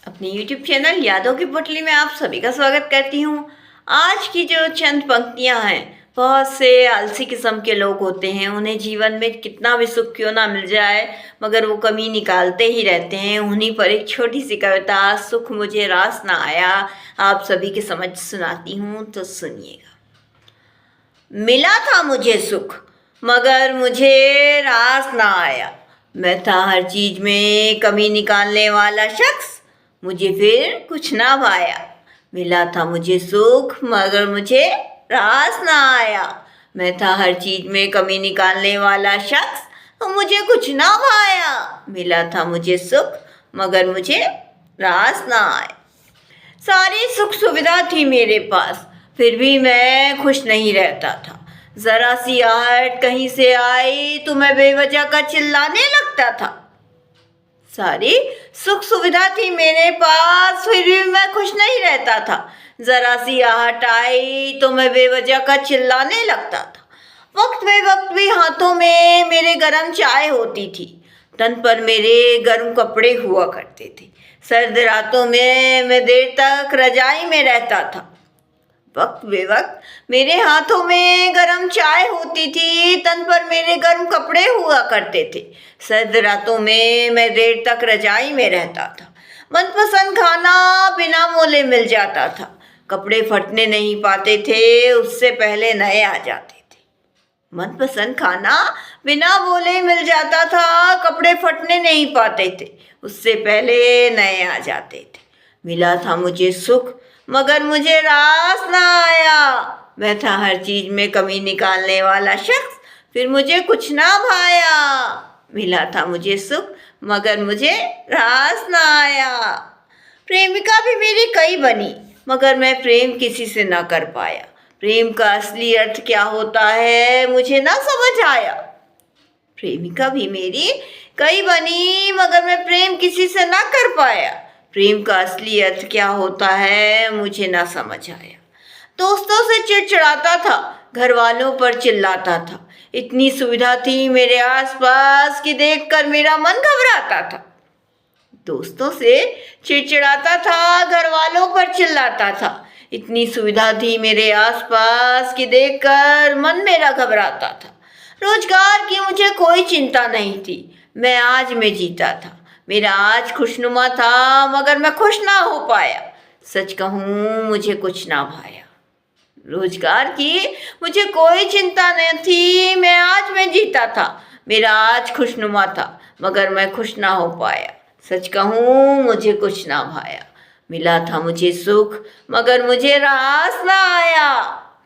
अपने YouTube channel यादों की पुटली में आप सभी का स्वागत करती हूँ। आज की जो चंद पंक्तियाँ हैं, बहुत से आलसी किस्म के लोग होते हैं, उन्हें जीवन में कितना भी सुख क्यों ना मिल जाए मगर वो कमी निकालते ही रहते हैं। उन्हीं पर एक छोटी सी कविता, सुख मुझे रास ना आया, आप सभी के समझ सुनाती हूँ, तो सुनिएगा। मिला था मुझे सुख मगर मुझे रास ना आया, मैं था हर चीज में कमी निकालने वाला शख्स, मुझे फिर कुछ ना भाया। मिला था मुझे सुख मगर मुझे रास ना आया, मैं था हर चीज में कमी निकालने वाला शख्स, मुझे कुछ ना भाया। मिला था मुझे सुख मगर मुझे रास ना आया। सारी सुख सुविधा थी मेरे पास, फिर भी मैं खुश नहीं रहता था। जरा सी आहट कहीं से आई तो मैं बेवजह का चिल्लाने लगता था। सारी सुख सुविधा थी मेरे पास, फिर भी मैं खुश नहीं रहता था। जरा सी आहट आई तो मैं बेवजह का चिल्लाने लगता था। वक्त भी हाथों में मेरे गर्म चाय होती थी, तन पर मेरे गर्म कपड़े हुआ करते थे। सर्द रातों में मैं देर तक रजाई में रहता था। वक्त बेवक्त मेरे हाथों में गर्म चाय होती थी, तन पर मेरे गर्म कपड़े हुआ करते थे। सर्द रातों में मैं देर तक रजाई में रहता था। मनपसंद खाना बिना मोले मिल जाता था, कपड़े फटने नहीं पाते थे, उससे पहले नए आ जाते थे। मनपसंद खाना बिना बोले मिल जाता था, कपड़े फटने नहीं पाते थे, उससे पहले नए आ जाते थे। मिला था मुझे सुख मगर मुझे रास ना आया, मैं था हर चीज में कमी निकालने वाला शख्स, फिर मुझे कुछ ना भाया। मिला था मुझे सुख मगर मुझे रास ना आया। प्रेमिका भी मेरी कई बनी मगर मैं प्रेम किसी से ना कर पाया। प्रेम का असली अर्थ क्या होता है मुझे ना समझ आया। प्रेमिका भी मेरी कई बनी मगर मैं प्रेम किसी से ना कर पाया। प्रेम का असली अर्थ क्या होता है मुझे ना समझ आया। दोस्तों से चिड़चिड़ाता था, घर वालों पर चिल्लाता था। इतनी सुविधा थी मेरे आसपास कि देखकर मेरा मन घबराता था। दोस्तों से चिड़चिड़ाता था, घर वालों पर चिल्लाता था। इतनी सुविधा थी मेरे आसपास कि देखकर मन मेरा घबराता था। रोजगार की मुझे कोई चिंता नहीं थी, मैं आज में जीता था। मेरा आज खुशनुमा था मगर मैं खुश ना हो पाया। सच कहूँ मुझे कुछ ना भाया। रोजगार की मुझे कोई चिंता नहीं थी, मैं आज में जीता था। मेरा आज खुशनुमा था मगर मैं खुश ना हो पाया। सच कहूँ मुझे कुछ ना भाया। मिला था मुझे सुख मगर मुझे रास ना आया,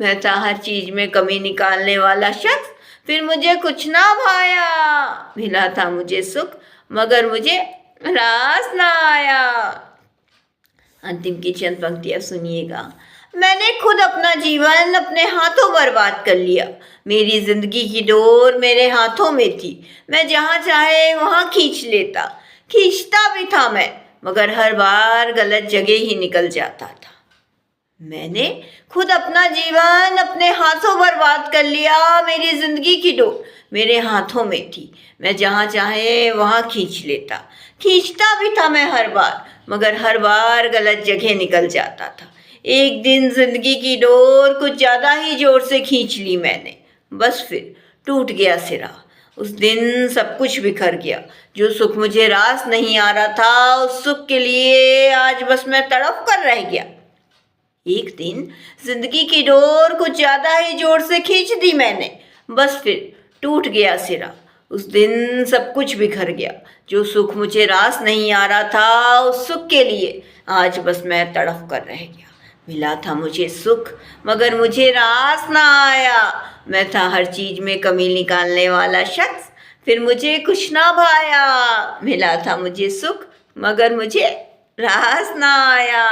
मैं था हर चीज में कमी निकालने वाला शख्स, फिर मुझे कुछ ना भाया। मिला था मुझे सुख मगर मुझे रास ना आया। अंतिम की चंद पंक्तियां सुनिएगा। मैंने खुद अपना जीवन अपने हाथों बर्बाद कर लिया, मेरी जिंदगी की डोर मेरे हाथों में थी, मैं जहाँ चाहे वहाँ खींच लेता। खींचता भी था मैं मगर हर बार गलत जगह ही निकल जाता था। मैंने खुद अपना जीवन अपने हाथों बर्बाद कर लिया, मेरी जिंदगी की डोर मेरे हाथों में थी, मैं जहाँ चाहे वहाँ खींच लेता। खींचता भी था मैं हर बार मगर हर बार गलत जगह निकल जाता था। एक दिन जिंदगी की डोर कुछ ज़्यादा ही जोर से खींच ली मैंने, बस फिर टूट गया सिरा। उस दिन सब कुछ बिखर गया, जो सुख मुझे रास नहीं आ रहा था, उस सुख के लिए आज बस मैं तड़प कर रह गया। एक दिन जिंदगी की डोर कुछ ज्यादा ही जोर से खींच दी मैंने, बस फिर टूट गया सिरा। उस दिन सब कुछ बिखर गया, जो सुख मुझे रास नहीं आ रहा था, उस सुख के लिए आज बस मैं तड़प कर रह गया। मिला था मुझे सुख मगर मुझे रास ना आया, मैं था हर चीज में कमी निकालने वाला शख्स, फिर मुझे कुछ ना भाया। मिला था मुझे सुख मगर मुझे रास ना आया।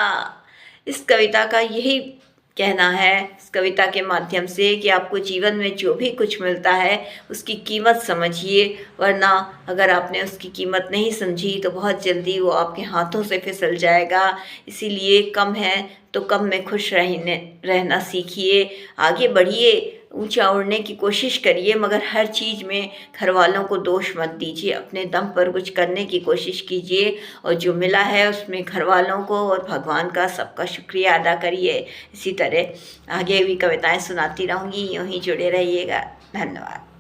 इस कविता का यही कहना है, इस कविता के माध्यम से, कि आपको जीवन में जो भी कुछ मिलता है उसकी कीमत समझिए, वरना अगर आपने उसकी कीमत नहीं समझी तो बहुत जल्दी वो आपके हाथों से फिसल जाएगा। इसीलिए कम है तो कम में खुश रहना सीखिए, आगे बढ़िए, ऊंचा उड़ने की कोशिश करिए, मगर हर चीज़ में घर वालों को दोष मत दीजिए। अपने दम पर कुछ करने की कोशिश कीजिए और जो मिला है उसमें घर वालों को और भगवान का सबका शुक्रिया अदा करिए। इसी तरह आगे भी कविताएं सुनाती रहूँगी, यूँ ही जुड़े रहिएगा। धन्यवाद।